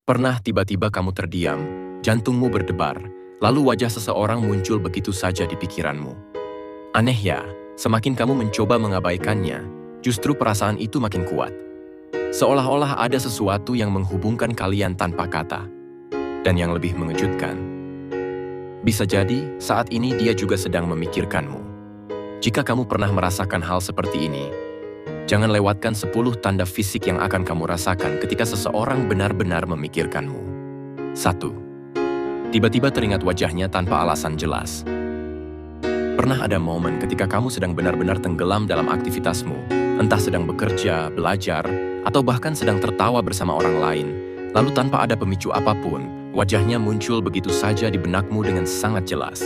Pernah tiba-tiba kamu terdiam, jantungmu berdebar, lalu wajah seseorang muncul begitu saja di pikiranmu. Aneh ya, semakin kamu mencoba mengabaikannya, justru perasaan itu makin kuat. Seolah-olah ada sesuatu yang menghubungkan kalian tanpa kata. Dan yang lebih mengejutkan, bisa jadi saat ini dia juga sedang memikirkanmu. Jika kamu pernah merasakan hal seperti ini, jangan lewatkan 10 tanda fisik yang akan kamu rasakan ketika seseorang benar-benar memikirkanmu. 1. Tiba-tiba teringat wajahnya tanpa alasan jelas. Pernah ada momen ketika kamu sedang benar-benar tenggelam dalam aktivitasmu, entah sedang bekerja, belajar, atau bahkan sedang tertawa bersama orang lain, lalu tanpa ada pemicu apapun, wajahnya muncul begitu saja di benakmu dengan sangat jelas.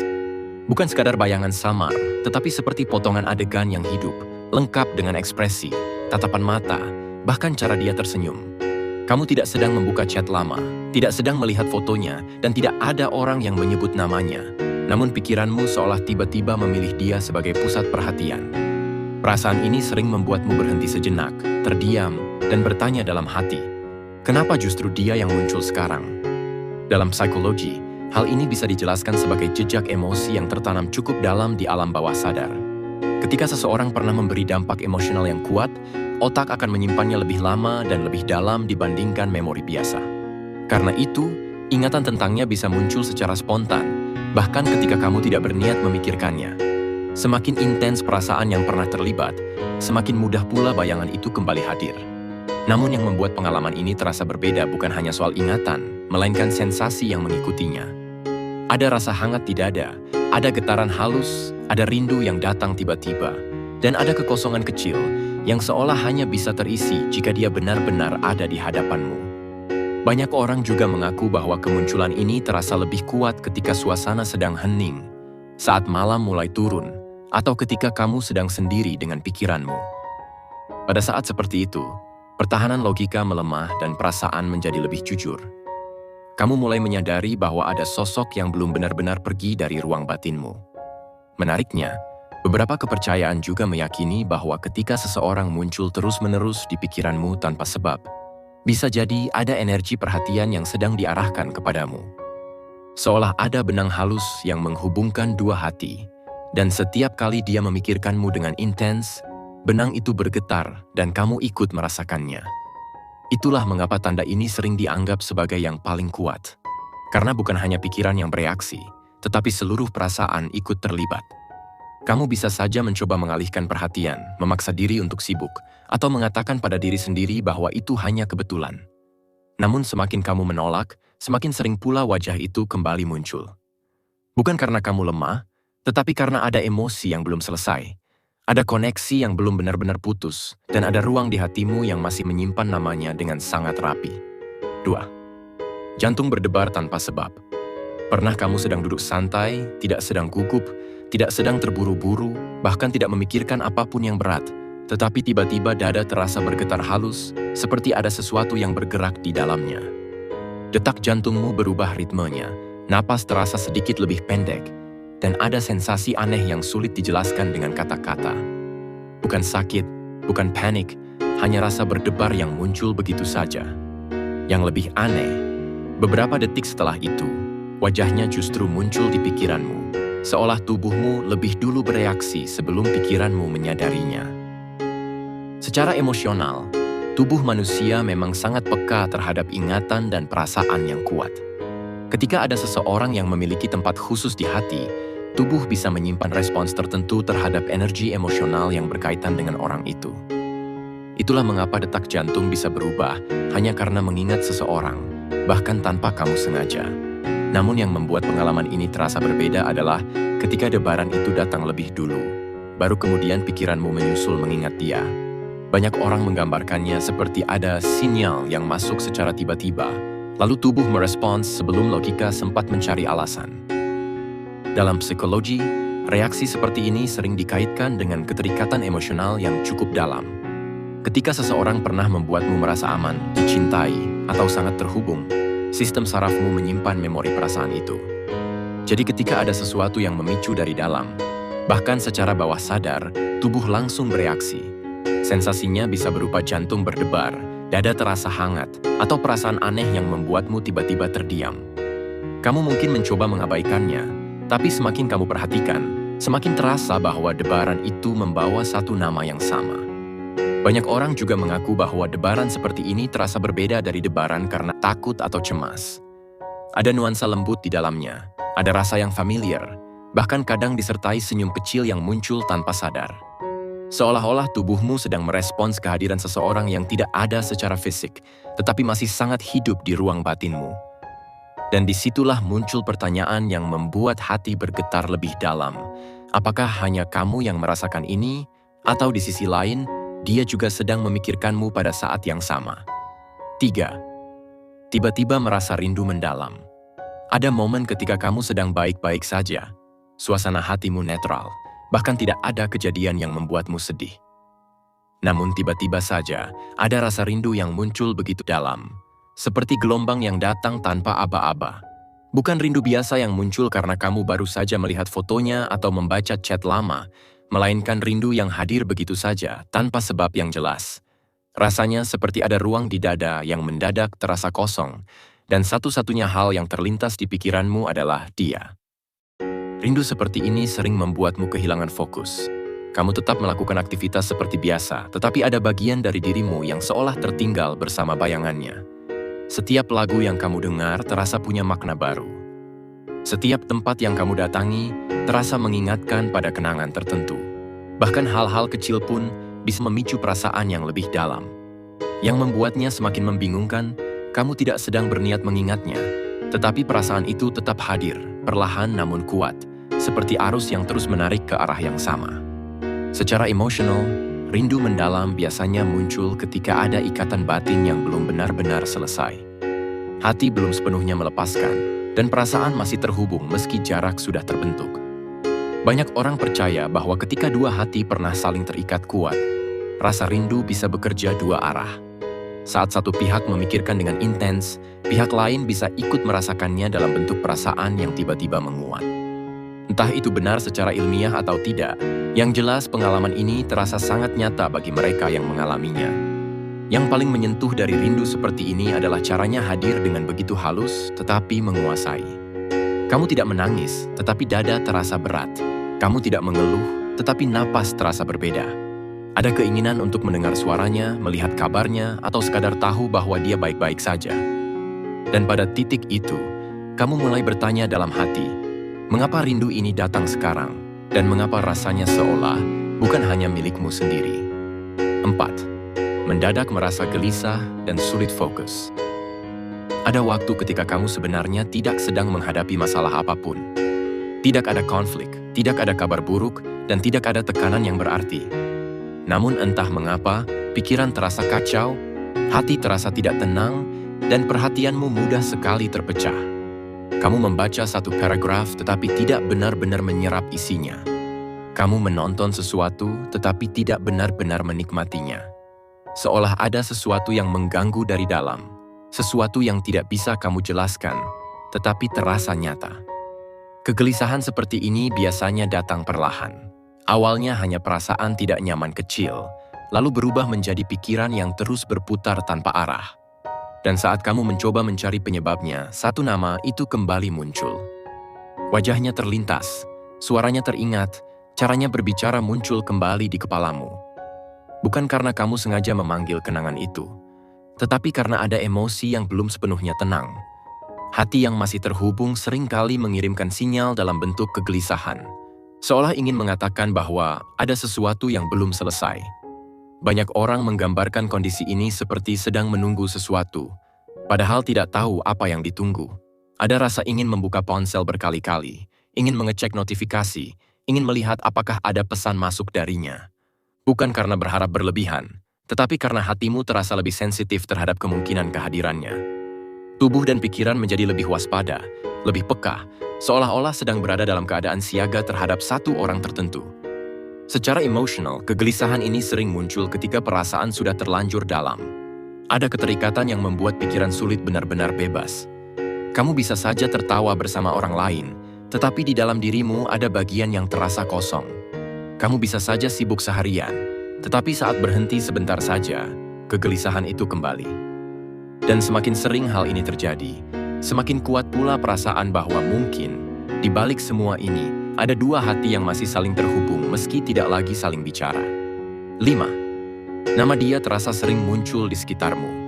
Bukan sekadar bayangan samar, tetapi seperti potongan adegan yang hidup, lengkap dengan ekspresi, tatapan mata, bahkan cara dia tersenyum. Kamu tidak sedang membuka chat lama, tidak sedang melihat fotonya, dan tidak ada orang yang menyebut namanya. Namun pikiranmu seolah tiba-tiba memilih dia sebagai pusat perhatian. Perasaan ini sering membuatmu berhenti sejenak, terdiam, dan bertanya dalam hati, kenapa justru dia yang muncul sekarang? Dalam psikologi, hal ini bisa dijelaskan sebagai jejak emosi yang tertanam cukup dalam di alam bawah sadar. Ketika seseorang pernah memberi dampak emosional yang kuat, otak akan menyimpannya lebih lama dan lebih dalam dibandingkan memori biasa. Karena itu, ingatan tentangnya bisa muncul secara spontan, bahkan ketika kamu tidak berniat memikirkannya. Semakin intens perasaan yang pernah terlibat, semakin mudah pula bayangan itu kembali hadir. Namun yang membuat pengalaman ini terasa berbeda bukan hanya soal ingatan, melainkan sensasi yang mengikutinya. Ada rasa hangat di dada, ada getaran halus, ada rindu yang datang tiba-tiba, dan ada kekosongan kecil yang seolah hanya bisa terisi jika dia benar-benar ada di hadapanmu. Banyak orang juga mengaku bahwa kemunculan ini terasa lebih kuat ketika suasana sedang hening, saat malam mulai turun, atau ketika kamu sedang sendiri dengan pikiranmu. Pada saat seperti itu, pertahanan logika melemah dan perasaan menjadi lebih jujur. Kamu mulai menyadari bahwa ada sosok yang belum benar-benar pergi dari ruang batinmu. Menariknya, beberapa kepercayaan juga meyakini bahwa ketika seseorang muncul terus-menerus di pikiranmu tanpa sebab, bisa jadi ada energi perhatian yang sedang diarahkan kepadamu. Seolah ada benang halus yang menghubungkan dua hati, dan setiap kali dia memikirkanmu dengan intens, benang itu bergetar dan kamu ikut merasakannya. Itulah mengapa tanda ini sering dianggap sebagai yang paling kuat. Karena bukan hanya pikiran yang bereaksi, tetapi seluruh perasaan ikut terlibat. Kamu bisa saja mencoba mengalihkan perhatian, memaksa diri untuk sibuk, atau mengatakan pada diri sendiri bahwa itu hanya kebetulan. Namun semakin kamu menolak, semakin sering pula wajah itu kembali muncul. Bukan karena kamu lemah, tetapi karena ada emosi yang belum selesai. Ada koneksi yang belum benar-benar putus, dan ada ruang di hatimu yang masih menyimpan namanya dengan sangat rapi. 2. Jantung berdebar tanpa sebab. Pernah kamu sedang duduk santai, tidak sedang gugup, tidak sedang terburu-buru, bahkan tidak memikirkan apapun yang berat, tetapi tiba-tiba dada terasa bergetar halus, seperti ada sesuatu yang bergerak di dalamnya. Detak jantungmu berubah ritmenya, napas terasa sedikit lebih pendek, dan ada sensasi aneh yang sulit dijelaskan dengan kata-kata. Bukan sakit, bukan panik, hanya rasa berdebar yang muncul begitu saja. Yang lebih aneh, beberapa detik setelah itu, wajahnya justru muncul di pikiranmu, seolah tubuhmu lebih dulu bereaksi sebelum pikiranmu menyadarinya. Secara emosional, tubuh manusia memang sangat peka terhadap ingatan dan perasaan yang kuat. Ketika ada seseorang yang memiliki tempat khusus di hati, tubuh bisa menyimpan respons tertentu terhadap energi emosional yang berkaitan dengan orang itu. Itulah mengapa detak jantung bisa berubah hanya karena mengingat seseorang, bahkan tanpa kamu sengaja. Namun yang membuat pengalaman ini terasa berbeda adalah ketika debaran itu datang lebih dulu, baru kemudian pikiranmu menyusul mengingat dia. Banyak orang menggambarkannya seperti ada sinyal yang masuk secara tiba-tiba, lalu tubuh merespons sebelum logika sempat mencari alasan. Dalam psikologi, reaksi seperti ini sering dikaitkan dengan keterikatan emosional yang cukup dalam. Ketika seseorang pernah membuatmu merasa aman, dicintai, atau sangat terhubung, sistem sarafmu menyimpan memori perasaan itu. Jadi ketika ada sesuatu yang memicu dari dalam, bahkan secara bawah sadar, tubuh langsung bereaksi. Sensasinya bisa berupa jantung berdebar, Dada terasa hangat, atau perasaan aneh yang membuatmu tiba-tiba terdiam. Kamu mungkin mencoba mengabaikannya, tapi semakin kamu perhatikan, semakin terasa bahwa debaran itu membawa satu nama yang sama. Banyak orang juga mengaku bahwa debaran seperti ini terasa berbeda dari debaran karena takut atau cemas. Ada nuansa lembut di dalamnya, ada rasa yang familiar, bahkan kadang disertai senyum kecil yang muncul tanpa sadar. Seolah-olah tubuhmu sedang merespons kehadiran seseorang yang tidak ada secara fisik, tetapi masih sangat hidup di ruang batinmu. Dan disitulah muncul pertanyaan yang membuat hati bergetar lebih dalam. Apakah hanya kamu yang merasakan ini, atau di sisi lain, dia juga sedang memikirkanmu pada saat yang sama? 3. Tiba-tiba merasa rindu mendalam. Ada momen ketika kamu sedang baik-baik saja, suasana hatimu netral, bahkan tidak ada kejadian yang membuatmu sedih. Namun tiba-tiba saja, ada rasa rindu yang muncul begitu dalam, seperti gelombang yang datang tanpa aba-aba. Bukan rindu biasa yang muncul karena kamu baru saja melihat fotonya atau membaca chat lama, melainkan rindu yang hadir begitu saja, tanpa sebab yang jelas. Rasanya seperti ada ruang di dada yang mendadak terasa kosong, dan satu-satunya hal yang terlintas di pikiranmu adalah dia. Rindu seperti ini sering membuatmu kehilangan fokus. Kamu tetap melakukan aktivitas seperti biasa, tetapi ada bagian dari dirimu yang seolah tertinggal bersama bayangannya. Setiap lagu yang kamu dengar terasa punya makna baru. Setiap tempat yang kamu datangi terasa mengingatkan pada kenangan tertentu. Bahkan hal-hal kecil pun bisa memicu perasaan yang lebih dalam. Yang membuatnya semakin membingungkan, kamu tidak sedang berniat mengingatnya, tetapi perasaan itu tetap hadir, perlahan namun kuat, seperti arus yang terus menarik ke arah yang sama. Secara emosional, rindu mendalam biasanya muncul ketika ada ikatan batin yang belum benar-benar selesai. Hati belum sepenuhnya melepaskan, dan perasaan masih terhubung meski jarak sudah terbentuk. Banyak orang percaya bahwa ketika dua hati pernah saling terikat kuat, rasa rindu bisa bekerja dua arah. Saat satu pihak memikirkan dengan intens, pihak lain bisa ikut merasakannya dalam bentuk perasaan yang tiba-tiba menguat. Entah itu benar secara ilmiah atau tidak, yang jelas pengalaman ini terasa sangat nyata bagi mereka yang mengalaminya. Yang paling menyentuh dari rindu seperti ini adalah caranya hadir dengan begitu halus tetapi menguasai. Kamu tidak menangis, tetapi dada terasa berat. Kamu tidak mengeluh, tetapi napas terasa berbeda. Ada keinginan untuk mendengar suaranya, melihat kabarnya, atau sekadar tahu bahwa dia baik-baik saja. Dan pada titik itu, kamu mulai bertanya dalam hati, mengapa rindu ini datang sekarang, dan mengapa rasanya seolah bukan hanya milikmu sendiri? 4. Mendadak merasa gelisah dan sulit fokus. Ada waktu ketika kamu sebenarnya tidak sedang menghadapi masalah apapun. Tidak ada konflik, tidak ada kabar buruk, dan tidak ada tekanan yang berarti. Namun entah mengapa, pikiran terasa kacau, hati terasa tidak tenang, dan perhatianmu mudah sekali terpecah. Kamu membaca satu paragraf tetapi tidak benar-benar menyerap isinya. Kamu menonton sesuatu tetapi tidak benar-benar menikmatinya. Seolah ada sesuatu yang mengganggu dari dalam, sesuatu yang tidak bisa kamu jelaskan, tetapi terasa nyata. Kegelisahan seperti ini biasanya datang perlahan. Awalnya hanya perasaan tidak nyaman kecil, lalu berubah menjadi pikiran yang terus berputar tanpa arah. Dan saat kamu mencoba mencari penyebabnya, satu nama itu kembali muncul. Wajahnya terlintas, suaranya teringat, caranya berbicara muncul kembali di kepalamu. Bukan karena kamu sengaja memanggil kenangan itu, tetapi karena ada emosi yang belum sepenuhnya tenang. Hati yang masih terhubung seringkali mengirimkan sinyal dalam bentuk kegelisahan, seolah ingin mengatakan bahwa ada sesuatu yang belum selesai. Banyak orang menggambarkan kondisi ini seperti sedang menunggu sesuatu, padahal tidak tahu apa yang ditunggu. Ada rasa ingin membuka ponsel berkali-kali, ingin mengecek notifikasi, ingin melihat apakah ada pesan masuk darinya. Bukan karena berharap berlebihan, tetapi karena hatimu terasa lebih sensitif terhadap kemungkinan kehadirannya. Tubuh dan pikiran menjadi lebih waspada, lebih peka, seolah-olah sedang berada dalam keadaan siaga terhadap satu orang tertentu. Secara emosional, kegelisahan ini sering muncul ketika perasaan sudah terlanjur dalam. Ada keterikatan yang membuat pikiran sulit benar-benar bebas. Kamu bisa saja tertawa bersama orang lain, tetapi di dalam dirimu ada bagian yang terasa kosong. Kamu bisa saja sibuk seharian, tetapi saat berhenti sebentar saja, kegelisahan itu kembali. Dan semakin sering hal ini terjadi, semakin kuat pula perasaan bahwa mungkin, di balik semua ini, ada dua hati yang masih saling terhubung meski tidak lagi saling bicara. 5. Nama dia terasa sering muncul di sekitarmu.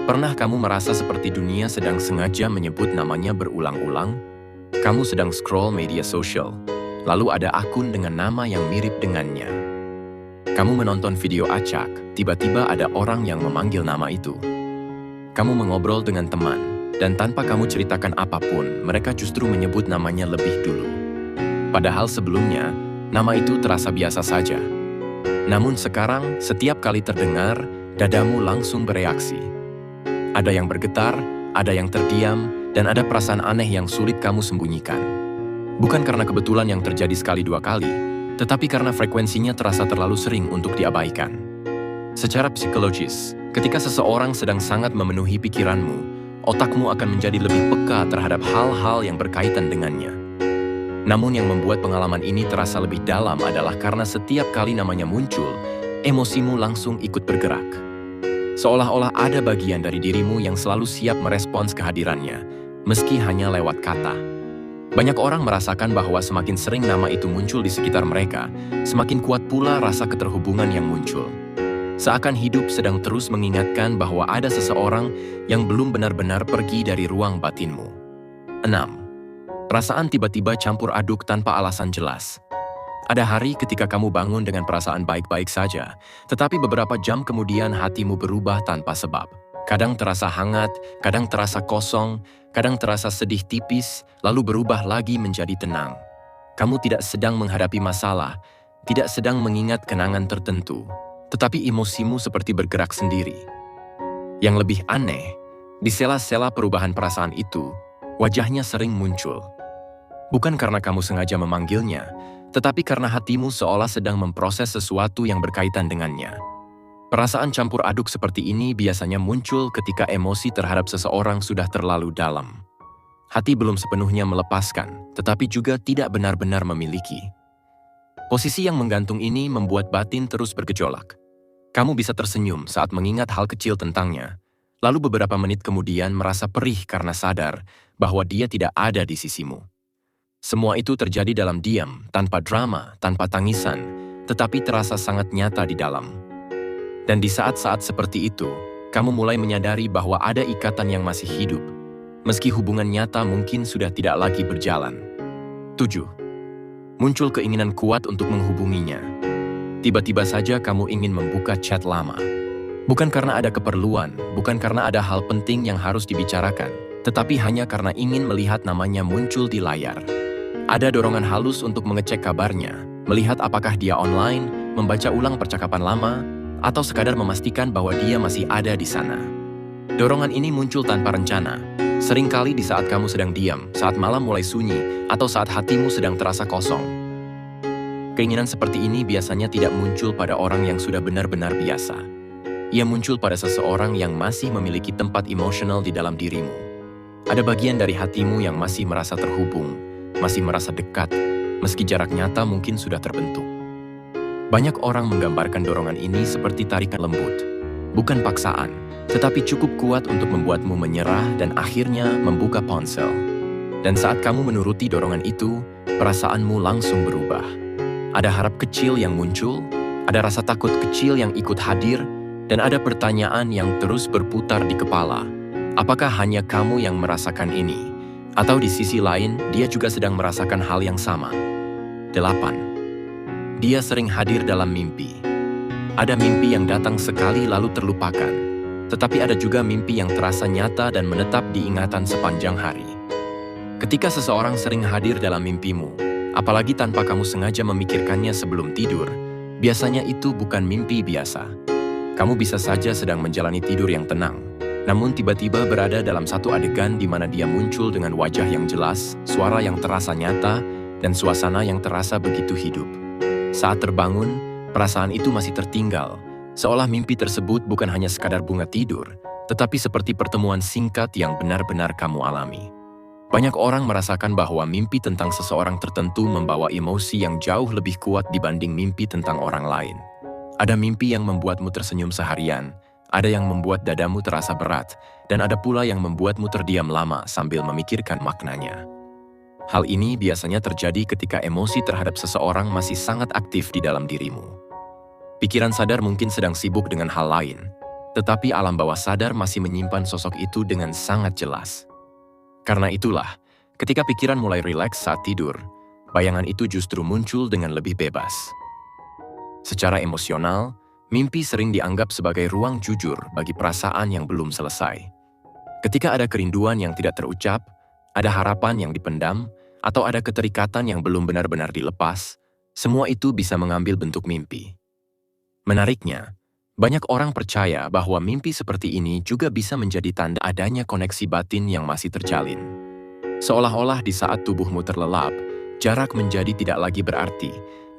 Pernah kamu merasa seperti dunia sedang sengaja menyebut namanya berulang-ulang? Kamu sedang scroll media sosial, lalu ada akun dengan nama yang mirip dengannya. Kamu menonton video acak, tiba-tiba ada orang yang memanggil nama itu. Kamu mengobrol dengan teman, dan tanpa kamu ceritakan apapun, mereka justru menyebut namanya lebih dulu. Padahal sebelumnya, nama itu terasa biasa saja. Namun sekarang, setiap kali terdengar, dadamu langsung bereaksi. Ada yang bergetar, ada yang terdiam, dan ada perasaan aneh yang sulit kamu sembunyikan. Bukan karena kebetulan yang terjadi sekali dua kali, tetapi karena frekuensinya terasa terlalu sering untuk diabaikan. Secara psikologis, ketika seseorang sedang sangat memenuhi pikiranmu, otakmu akan menjadi lebih peka terhadap hal-hal yang berkaitan dengannya. Namun yang membuat pengalaman ini terasa lebih dalam adalah karena setiap kali namanya muncul, emosimu langsung ikut bergerak. Seolah-olah ada bagian dari dirimu yang selalu siap merespons kehadirannya, meski hanya lewat kata. Banyak orang merasakan bahwa semakin sering nama itu muncul di sekitar mereka, semakin kuat pula rasa keterhubungan yang muncul. Seakan hidup sedang terus mengingatkan bahwa ada seseorang yang belum benar-benar pergi dari ruang batinmu. 6. Perasaan tiba-tiba campur aduk tanpa alasan jelas. Ada hari ketika kamu bangun dengan perasaan baik-baik saja, tetapi beberapa jam kemudian hatimu berubah tanpa sebab. Kadang terasa hangat, kadang terasa kosong, kadang terasa sedih tipis, lalu berubah lagi menjadi tenang. Kamu tidak sedang menghadapi masalah, tidak sedang mengingat kenangan tertentu, tetapi emosimu seperti bergerak sendiri. Yang lebih aneh, di sela-sela perubahan perasaan itu, wajahnya sering muncul. Bukan karena kamu sengaja memanggilnya, tetapi karena hatimu seolah sedang memproses sesuatu yang berkaitan dengannya. Perasaan campur aduk seperti ini biasanya muncul ketika emosi terhadap seseorang sudah terlalu dalam. Hati belum sepenuhnya melepaskan, tetapi juga tidak benar-benar memiliki. Posisi yang menggantung ini membuat batin terus bergejolak. Kamu bisa tersenyum saat mengingat hal kecil tentangnya, lalu beberapa menit kemudian merasa perih karena sadar bahwa dia tidak ada di sisimu. Semua itu terjadi dalam diam, tanpa drama, tanpa tangisan, tetapi terasa sangat nyata di dalam. Dan di saat-saat seperti itu, kamu mulai menyadari bahwa ada ikatan yang masih hidup, meski hubungan nyata mungkin sudah tidak lagi berjalan. 7. Muncul keinginan kuat untuk menghubunginya. Tiba-tiba saja kamu ingin membuka chat lama. Bukan karena ada keperluan, bukan karena ada hal penting yang harus dibicarakan, tetapi hanya karena ingin melihat namanya muncul di layar. Ada dorongan halus untuk mengecek kabarnya, melihat apakah dia online, membaca ulang percakapan lama, atau sekadar memastikan bahwa dia masih ada di sana. Dorongan ini muncul tanpa rencana, seringkali di saat kamu sedang diam, saat malam mulai sunyi, atau saat hatimu sedang terasa kosong. Keinginan seperti ini biasanya tidak muncul pada orang yang sudah benar-benar biasa. Ia muncul pada seseorang yang masih memiliki tempat emosional di dalam dirimu. Ada bagian dari hatimu yang masih merasa terhubung, masih merasa dekat, meski jarak nyata mungkin sudah terbentuk. Banyak orang menggambarkan dorongan ini seperti tarikan lembut, bukan paksaan, tetapi cukup kuat untuk membuatmu menyerah dan akhirnya membuka ponsel. Dan saat kamu menuruti dorongan itu, perasaanmu langsung berubah. Ada harap kecil yang muncul, ada rasa takut kecil yang ikut hadir, dan ada pertanyaan yang terus berputar di kepala. Apakah hanya kamu yang merasakan ini? Atau di sisi lain, dia juga sedang merasakan hal yang sama. 8. Dia sering hadir dalam mimpi. Ada mimpi yang datang sekali lalu terlupakan, tetapi ada juga mimpi yang terasa nyata dan menetap di ingatan sepanjang hari. Ketika seseorang sering hadir dalam mimpimu, apalagi tanpa kamu sengaja memikirkannya sebelum tidur, biasanya itu bukan mimpi biasa. Kamu bisa saja sedang menjalani tidur yang tenang, namun tiba-tiba berada dalam satu adegan di mana dia muncul dengan wajah yang jelas, suara yang terasa nyata, dan suasana yang terasa begitu hidup. Saat terbangun, perasaan itu masih tertinggal, seolah mimpi tersebut bukan hanya sekadar bunga tidur, tetapi seperti pertemuan singkat yang benar-benar kamu alami. Banyak orang merasakan bahwa mimpi tentang seseorang tertentu membawa emosi yang jauh lebih kuat dibanding mimpi tentang orang lain. Ada mimpi yang membuatmu tersenyum seharian, Ada yang membuat dadamu terasa berat, dan ada pula yang membuatmu terdiam lama sambil memikirkan maknanya. Hal ini biasanya terjadi ketika emosi terhadap seseorang masih sangat aktif di dalam dirimu. Pikiran sadar mungkin sedang sibuk dengan hal lain, tetapi alam bawah sadar masih menyimpan sosok itu dengan sangat jelas. Karena itulah, ketika pikiran mulai rileks saat tidur, bayangan itu justru muncul dengan lebih bebas. Secara emosional, mimpi sering dianggap sebagai ruang jujur bagi perasaan yang belum selesai. Ketika ada kerinduan yang tidak terucap, ada harapan yang dipendam, atau ada keterikatan yang belum benar-benar dilepas, semua itu bisa mengambil bentuk mimpi. Menariknya, banyak orang percaya bahwa mimpi seperti ini juga bisa menjadi tanda adanya koneksi batin yang masih terjalin. Seolah-olah di saat tubuhmu terlelap, jarak menjadi tidak lagi berarti,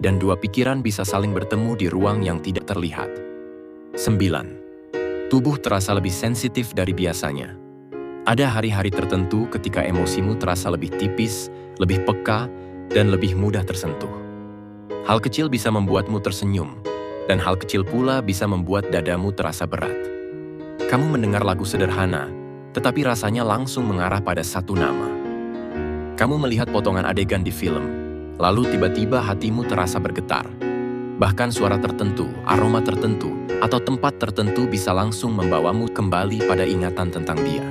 dan dua pikiran bisa saling bertemu di ruang yang tidak terlihat. 9. Tubuh terasa lebih sensitif dari biasanya. Ada hari-hari tertentu ketika emosimu terasa lebih tipis, lebih peka, dan lebih mudah tersentuh. Hal kecil bisa membuatmu tersenyum, dan hal kecil pula bisa membuat dadamu terasa berat. Kamu mendengar lagu sederhana, tetapi rasanya langsung mengarah pada satu nama. Kamu melihat potongan adegan di film, lalu tiba-tiba hatimu terasa bergetar. Bahkan suara tertentu, aroma tertentu, atau tempat tertentu bisa langsung membawamu kembali pada ingatan tentang dia,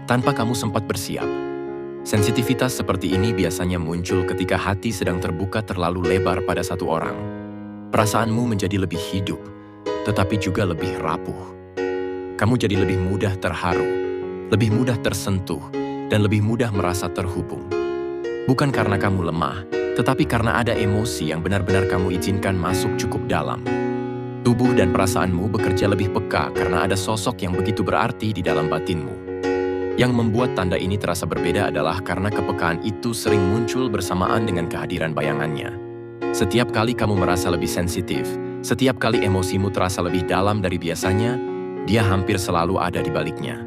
tanpa kamu sempat bersiap. Sensitivitas seperti ini biasanya muncul ketika hati sedang terbuka terlalu lebar pada satu orang. Perasaanmu menjadi lebih hidup, tetapi juga lebih rapuh. Kamu jadi lebih mudah terharu, lebih mudah tersentuh, dan lebih mudah merasa terhubung. Bukan karena kamu lemah, tetapi karena ada emosi yang benar-benar kamu izinkan masuk cukup dalam. Tubuh dan perasaanmu bekerja lebih peka karena ada sosok yang begitu berarti di dalam batinmu. Yang membuat tanda ini terasa berbeda adalah karena kepekaan itu sering muncul bersamaan dengan kehadiran bayangannya. Setiap kali kamu merasa lebih sensitif, setiap kali emosimu terasa lebih dalam dari biasanya, dia hampir selalu ada di baliknya.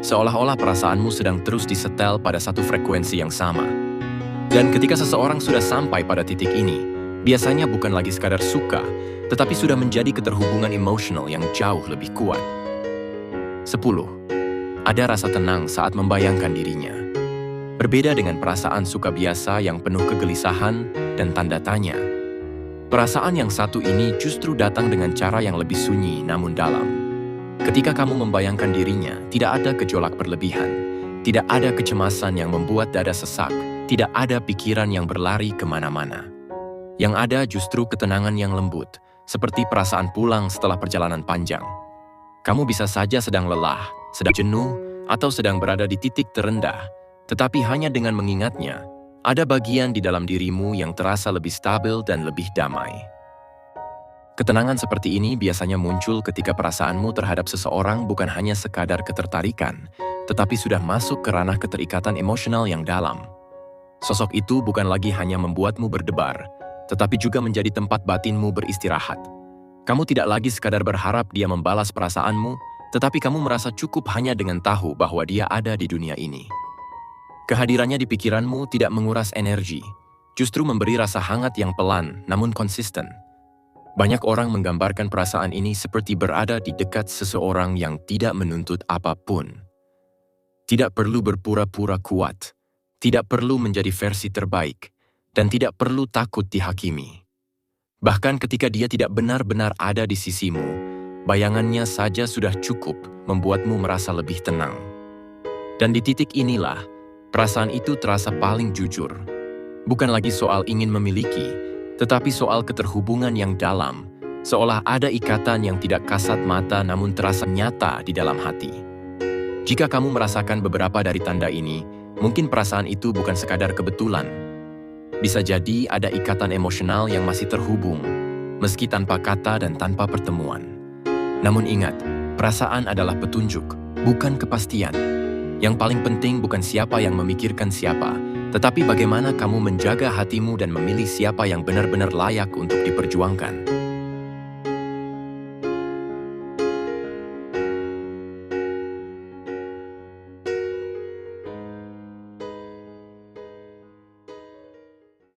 Seolah-olah perasaanmu sedang terus disetel pada satu frekuensi yang sama. Dan ketika seseorang sudah sampai pada titik ini, biasanya bukan lagi sekadar suka, tetapi sudah menjadi keterhubungan emosional yang jauh lebih kuat. 10. Ada rasa tenang saat membayangkan dirinya. Berbeda dengan perasaan suka biasa yang penuh kegelisahan dan tanda tanya. Perasaan yang satu ini justru datang dengan cara yang lebih sunyi namun dalam. Ketika kamu membayangkan dirinya, tidak ada gejolak berlebihan, tidak ada kecemasan yang membuat dada sesak, tidak ada pikiran yang berlari kemana-mana. Yang ada justru ketenangan yang lembut, seperti perasaan pulang setelah perjalanan panjang. Kamu bisa saja sedang lelah, sedang jenuh, atau sedang berada di titik terendah, tetapi hanya dengan mengingatnya, ada bagian di dalam dirimu yang terasa lebih stabil dan lebih damai. Ketenangan seperti ini biasanya muncul ketika perasaanmu terhadap seseorang bukan hanya sekadar ketertarikan, tetapi sudah masuk ke ranah keterikatan emosional yang dalam. Sosok itu bukan lagi hanya membuatmu berdebar, tetapi juga menjadi tempat batinmu beristirahat. Kamu tidak lagi sekadar berharap dia membalas perasaanmu, tetapi kamu merasa cukup hanya dengan tahu bahwa dia ada di dunia ini. Kehadirannya di pikiranmu tidak menguras energi, justru memberi rasa hangat yang pelan namun konsisten. Banyak orang menggambarkan perasaan ini seperti berada di dekat seseorang yang tidak menuntut apapun. Tidak perlu berpura-pura kuat, tidak perlu menjadi versi terbaik, dan tidak perlu takut dihakimi. Bahkan ketika dia tidak benar-benar ada di sisimu, bayangannya saja sudah cukup membuatmu merasa lebih tenang. Dan di titik inilah, perasaan itu terasa paling jujur. Bukan lagi soal ingin memiliki, tetapi soal keterhubungan yang dalam, seolah ada ikatan yang tidak kasat mata namun terasa nyata di dalam hati. Jika kamu merasakan beberapa dari tanda ini, mungkin perasaan itu bukan sekadar kebetulan. Bisa jadi ada ikatan emosional yang masih terhubung, meski tanpa kata dan tanpa pertemuan. Namun ingat, perasaan adalah petunjuk, bukan kepastian. Yang paling penting bukan siapa yang memikirkan siapa, tetapi bagaimana kamu menjaga hatimu dan memilih siapa yang benar-benar layak untuk diperjuangkan.